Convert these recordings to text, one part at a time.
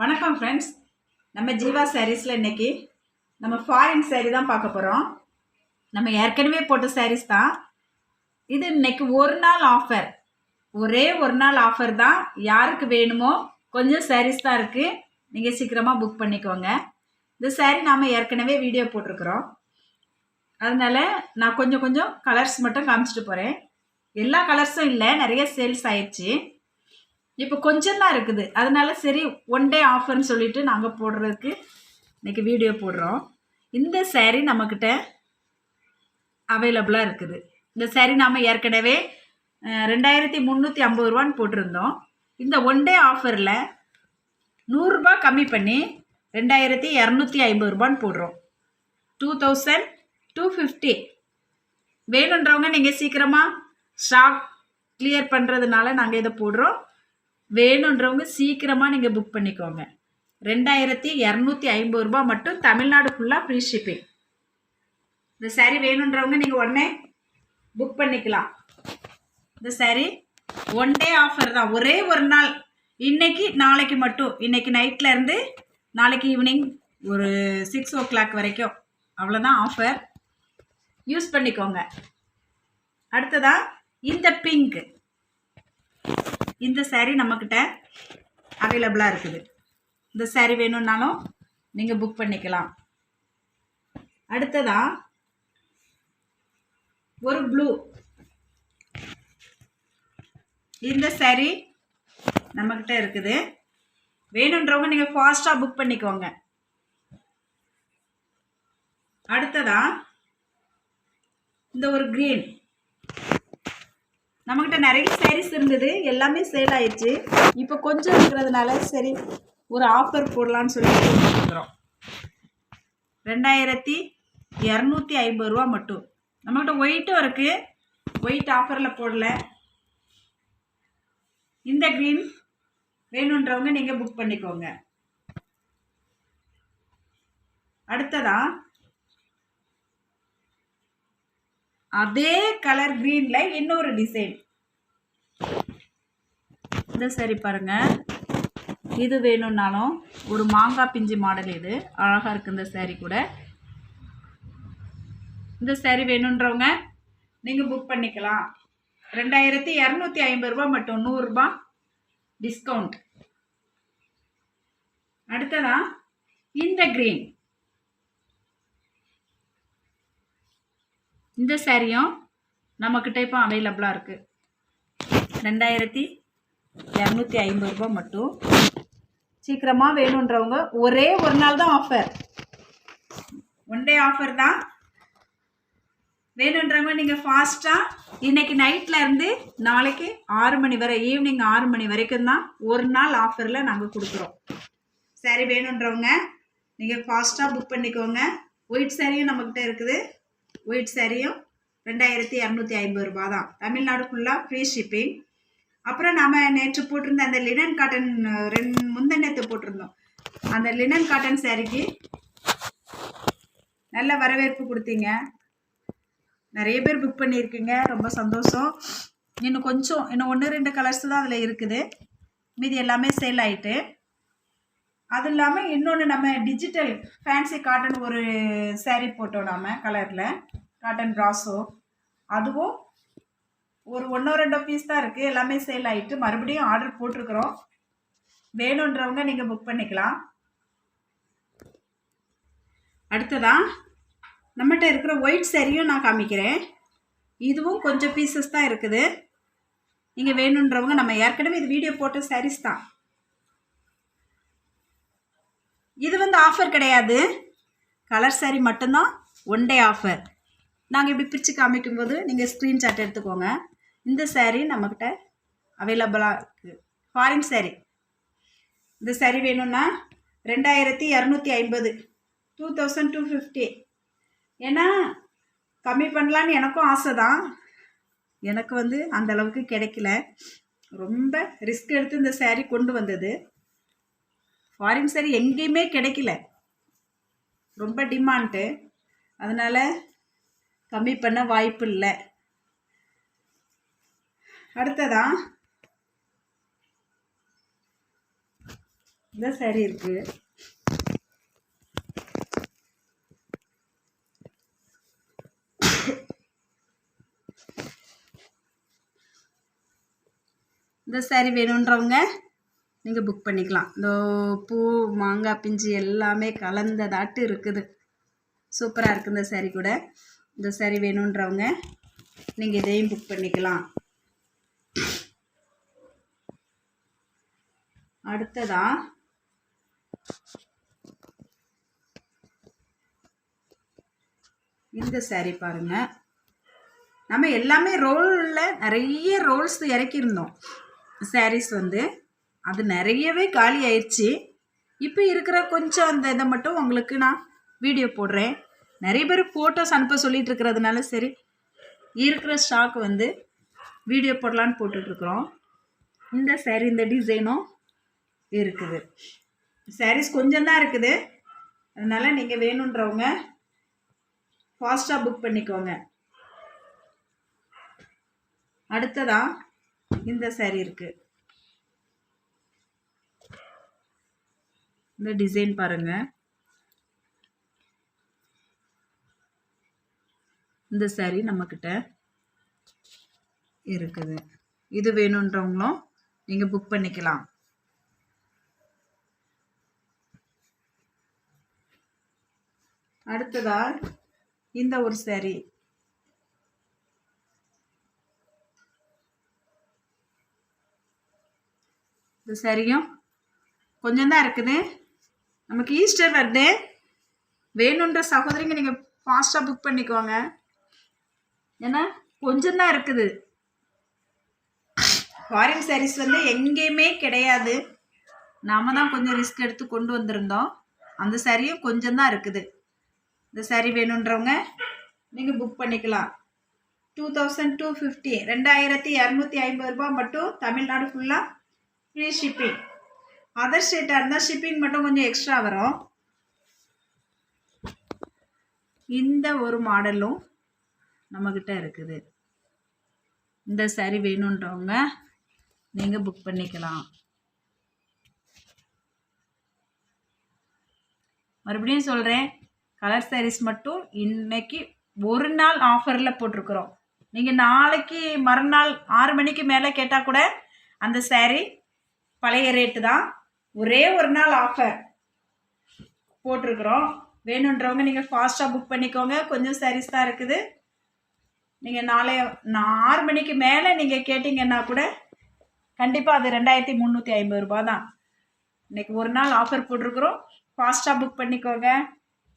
வணக்கம் ஃப்ரெண்ட்ஸ். நம்ம ஜீவா சாரீஸில் இன்றைக்கி நம்ம ஃபாரின் சாரீ தான் பார்க்க போகிறோம். நம்ம ஏற்கனவே போட்ட சாரீஸ் தான் இது. இன்னைக்கு ஒரு நாள் ஆஃபர், ஒரே ஒரு நாள் ஆஃபர் தான். யாருக்கு வேணுமோ கொஞ்சம் சாரீஸ் தான் இருக்குது, நீங்கள் சீக்கிரமாக புக் பண்ணிக்கோங்க. இந்த சாரீ நாம் ஏற்கனவே வீடியோ போட்டிருக்கிறோம், அதனால் நான் கொஞ்சம் கொஞ்சம் கலர்ஸ் மட்டும் காமிச்சிட்டு போகிறேன். எல்லா கலர்ஸும் இல்லை, நிறைய சேல்ஸ் ஆயிடுச்சு. இப்போ கொஞ்சம் தான் இருக்குது, அதனால சரி ஒன் டே ஆஃபர்னு சொல்லிட்டு நாங்கள் போடுறதுக்கு இன்றைக்கி வீடியோ போடுறோம். இந்த சேரீ நம்மக்கிட்ட அவைலபிளாக இருக்குது. இந்த சேரீ நாம் ஏற்கனவே 2350 ரூபான்னு போட்டிருந்தோம். இந்த ஒன் டே ஆஃபரில் 100 ரூபா கம்மி பண்ணி 2250 ரூபான்னு போடுறோம். 2250 வேணுன்றவங்க நீங்கள் சீக்கிரமாக ஸ்டாக் கிளியர் பண்ணுறதுனால நாங்கள் இதை போடுறோம். வேணுன்றவங்க சீக்கிரமாக நீங்கள் புக் பண்ணிக்கோங்க. 2250 ரூபா மட்டும், தமிழ்நாடு ஃபுல்லாக ஃப்ரீ ஷிப்பிங். இந்த சாரீ வேணுன்றவங்க நீங்கள் உடனே புக் பண்ணிக்கலாம். இந்த சாரீ ஒன் டே ஆஃபர் தான், ஒரே ஒரு நாள், இன்னைக்கு நாளைக்கு மட்டும். இன்னைக்கு நைட்லேருந்து நாளைக்கு ஈவினிங் ஒரு 6 o'clock வரைக்கும், அவ்வளோதான் ஆஃபர். யூஸ் பண்ணிக்கோங்க. அடுத்ததா இந்த பிங்க், இந்த சாரீ நம்மக்கிட்ட அவைலபிளாக இருக்குது. இந்த சாரீ வேணும்னாலும் நீங்கள் புக் பண்ணிக்கலாம். அடுத்ததா ஒரு ப்ளூ, இந்த சாரீ நம்மக்கிட்ட இருக்குது. வேணுன்றவங்க நீங்கள் ஃபாஸ்ட்டாக புக் பண்ணிக்கோங்க. அடுத்ததா இந்த ஒரு க்ரீன், நம்மக்கிட்ட நிறைய சாரீஸ் இருந்தது, எல்லாமே சேல் ஆயிடுச்சு. இப்போ கொஞ்சம் இருக்கிறதுனால சரி ஒரு ஆஃபர் போடலான்னு சொல்லி கொடுக்குறோம். 2250 ரூபா மட்டும். நம்மக்கிட்ட ஒயிட்டும் இருக்குது, ஒயிட் ஆஃபரில் போடல. இந்த க்ரீன் வேணுன்றவங்க நீங்கள் புக் பண்ணிக்கோங்க. அடுத்ததா அதே கலர் க்ரீன்ல இன்னொரு டிசைன். இந்த சாரி பாருங்க, இது வேணும்னாலும் ஒரு மாங்காய் பிஞ்சு மாடல், இது அழகாக இருக்குது. இந்த சாரி கூட, இந்த சாரி வேணுன்றவங்க நீங்கள் புக் பண்ணிக்கலாம். 2250 ரூபா மட்டும், 100 ரூபா டிஸ்கவுண்ட். அடுத்ததா இந்த க்ரீன், இந்த சாரியும் நம்மக்கிட்ட இப்போ அவைலபிளாக இருக்குது. 2250 ரூபா மட்டும். சீக்கிரமாக வேணுன்றவங்க, ஒரே ஒரு நாள் தான் ஆஃபர், ஒன் டே ஆஃபர் தான். வேணுன்றவங்க நீங்கள் ஃபாஸ்ட்டாக இன்னைக்கு நைட்லேருந்து நாளைக்கு 6 மணி வரை, ஈவினிங் 6 மணி வரைக்கும் தான் ஒரு நாள் ஆஃபரில் நாங்கள் கொடுக்குறோம். சாரி வேணுன்றவங்க நீங்கள் ஃபாஸ்ட்டாக புக் பண்ணிக்கோங்க. ஒயிட் சாரியும் நம்மக்கிட்ட இருக்குது. ஒயிட் சாரியும் 2250 ரூபா தான், தமிழ்நாடு ஃபுல்லாக ஃப்ரீ ஷிப்பிங். அப்புறம் நாம் நேற்று போட்டிருந்த அந்த லினன் காட்டன், முந்தனத்தை போட்டிருந்தோம். அந்த லினன் காட்டன் சாரிக்கு நல்ல வரவேற்பு கொடுத்தீங்க, நிறைய பேர் புக் பண்ணியிருக்கீங்க, ரொம்ப சந்தோஷம். இன்னும் கொஞ்சம், இன்னும் 1-2 கலர்ஸ் தான் அதில் இருக்குது, மீதி எல்லாமே சேல் ஆகிட்டு. அது இல்லாமல் இன்னொன்று நம்ம டிஜிட்டல் ஃபேன்சி காட்டன் ஒரு சாரீ போட்டோம் நாம் கலரில், காட்டன் ப்ராஸோ, அதுவும் ஒரு 1-2 பீஸ் தான் இருக்குது, எல்லாமே சேல் ஆகிட்டு. மறுபடியும் ஆர்டர் போட்டிருக்கிறோம். வேணுன்றவங்க நீங்கள் புக் பண்ணிக்கலாம். அடுத்ததான் நம்மகிட்ட இருக்கிற ஒயிட் சாரியும் நான் காமிக்கிறேன். இதுவும் கொஞ்சம் பீசஸ் தான் இருக்குது. நீங்கள் வேணுன்றவங்க, நம்ம ஏற்கனவே இது வீடியோ போட்ட சாரீஸ் தான். இது வந்து ஆஃபர் கிடையாது, கலர் சாரீ மட்டும்தான், ஒன் டே ஆஃபர். நாங்கள் இப்படி பிரித்து காமிக்கும்போது நீங்கள் ஸ்க்ரீன்ஷாட் எடுத்துக்கோங்க. இந்த சாரீ நம்மக்கிட்ட அவைலபிளாக இருக்குது, ஃபாரின் சாரீ. இந்த சாரீ வேணும்னா 2250, 2250. ஏன்னா கம்மி பண்ணலான்னு எனக்கும் ஆசை தான், எனக்கு வந்து அந்தளவுக்கு கிடைக்கல. ரொம்ப ரிஸ்க் எடுத்து இந்த சாரீ கொண்டு வந்தது. ஃபாரின் சாரீ எங்கேயுமே கிடைக்கல, ரொம்ப டிமாண்டு, அதனால் கம்மி பண்ண வாய்ப்பு இல்லை. அடுத்ததா இந்த saree இருக்குது. இந்த saree வேணுன்றவங்க நீங்கள் புக் பண்ணிக்கலாம். இந்த பூ மாங்காய் பிஞ்சு எல்லாமே கலந்ததாட்டு இருக்குது. சூப்பராக இருக்குது இந்த saree கூட. இந்த saree வேணுன்றவங்க நீங்கள் இதையும் புக் பண்ணிக்கலாம். அடுத்ததா இந்த saree பாருங்க. நம்ம எல்லாமே ரோலில் நிறைய ரோல்ஸ் இறக்கியிருந்தோம். sarees வந்து அது நிறையவே காலி ஆயிடுச்சு. இப்போ இருக்கிற கொஞ்சம் அந்த இதை மட்டும் உங்களுக்கு நான் வீடியோ போடுறேன். நிறைய பேர் ஃபோட்டோஸ் அனுப்ப சொல்லிட்டு இருக்கிறதுனால சரி இருக்கிற ஸ்டாக் வந்து வீடியோ போடலான்னு போட்டுட்ருக்குறோம். இந்த saree இந்த டிசைனும் இருக்குது. sarees கொஞ்சம் தான் இருக்குது. அதனால் நீங்கள் வேணுன்றவங்க ஃபாஸ்ட்டாக புக் பண்ணிக்கோங்க. அடுத்ததா இந்த saree இருக்குது. இந்த டிசைன் பாருங்கள். இந்த saree நம்மக்கிட்ட இருக்குது. இது வேணுன்றவங்களும் நீங்கள் புக் பண்ணிக்கலாம். அடுத்ததா இந்த ஒரு saree. இந்த சாரியும் கொஞ்சம் தான் இருக்குது. நமக்கு ஈஸ்டர் வருது. வேணுன்ற சகோதரிங்க நீங்கள் ஃபாஸ்ட்டாக புக் பண்ணிக்கோங்க. ஏன்னா கொஞ்சம் தான் இருக்குது. ஃபாரின் sarees வந்து எங்கேயுமே கிடையாது. நாம் தான் கொஞ்சம் ரிஸ்க் எடுத்து கொண்டு வந்திருந்தோம். அந்த சாரியும் கொஞ்சம் தான் இருக்குது. இந்த saree வேணுன்றவங்க நீங்கள் புக் பண்ணிக்கலாம். 2250 2250 ரூபா மட்டும். தமிழ்நாடு ஃபுல்லாக ஃப்ரீ ஷிப்பிங். அதர் ஸ்டேட்டாக இருந்தால் ஷிப்பிங் மட்டும் கொஞ்சம் எக்ஸ்ட்ரா வரும். இந்த ஒரு மாடலும் நம்மக்கிட்ட இருக்குது. இந்த saree வேணுன்றவங்க நீங்கள் புக் பண்ணிக்கலாம். மறுபடியும் சொல்கிறேன், கலர் sarees மட்டும் இன்னைக்கு ஒரு நாள் ஆஃபரில் போட்டிருக்குறோம். நீங்கள் நாளைக்கு மறுநாள் 6 மணிக்கு மேலே கேட்டால் கூட அந்த saree பழைய ரேட்டு தான். ஒரே ஒரு நாள் ஆஃபர் போட்டிருக்குறோம். வேணுன்றவங்க நீங்கள் ஃபாஸ்ட்டாக புக் பண்ணிக்கோங்க. கொஞ்சம் sarees தான் இருக்குது. நீங்கள் 6 மணிக்கு மேலே நீங்கள் கேட்டிங்கன்னா கூட கண்டிப்பாக அது 2350 ரூபா தான். இன்றைக்கி ஒரு நாள் ஆஃபர் போட்டிருக்குறோம். ஃபாஸ்ட்டாக புக் பண்ணிக்கோங்க.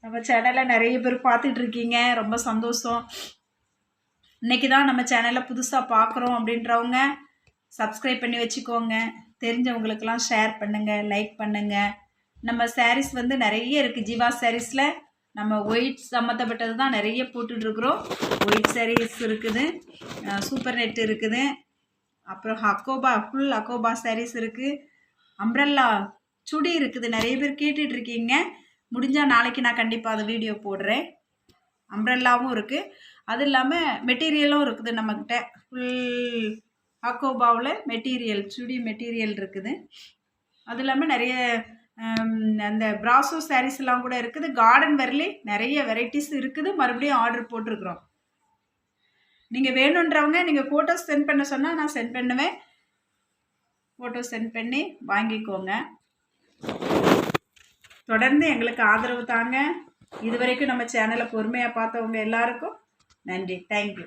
நம்ம சேனலில் நிறைய பேர் பார்த்துட்ருக்கீங்க. ரொம்ப சந்தோஷம். இன்றைக்கி தான் நம்ம சேனலில் புதுசாக பார்க்குறோம் அப்படின்றவங்க சப்ஸ்கிரைப் பண்ணி வச்சுக்கோங்க. தெரிஞ்சவங்களுக்கெல்லாம் ஷேர் பண்ணுங்கள், லைக் பண்ணுங்கள். நம்ம sarees வந்து நிறைய இருக்குது. ஜீவா sareesல நம்ம ஒயிட் சம்மந்தப்பட்டது தான் நிறைய போட்டுட்ருக்குறோம். ஒயிட் sarees இருக்குது, சூப்பர் நெட் இருக்குது, அப்புறம் அக்கோபா ஃபுல் அக்கோபா sarees இருக்குது, அம்ப்ரெல்லா சுடி இருக்குது. நிறைய பேர் கேட்டுட்ருக்கீங்க. முடிஞ்சால் நாளைக்கு நான் கண்டிப்பாக அதை வீடியோ போடுறேன். அம்ப்ரெல்லாவும் இருக்குது. அது இல்லாமல் மெட்டீரியலும் இருக்குது நம்மக்கிட்ட. ஃபுல் அக்கோபாவில் மெட்டீரியல் சுடி மெட்டீரியல் இருக்குது. அது இல்லாமல் நிறைய அந்த பிராசோ sarees எல்லாம் கூட இருக்குது. கார்டன் வேர்லி நிறைய வெரைட்டிஸ் இருக்குது. மறுபடியும் ஆர்டர் போட்டிருக்குறோம். நீங்கள் வேணுன்றவங்க நீங்கள் ஃபோட்டோஸ் சென்ட் பண்ண சொன்னால் நான் சென்ட் பண்ணுவேன். ஃபோட்டோ சென்ட் பண்ணி வாங்கிக்கோங்க. தொடர்ந்து எங்களுக்கு ஆதரவு தாங்க. இதுவரைக்கும் நம்ம சேனலை பொறுமையாக பார்த்தவங்க எல்லாருக்கும் நன்றி. தேங்க்யூ.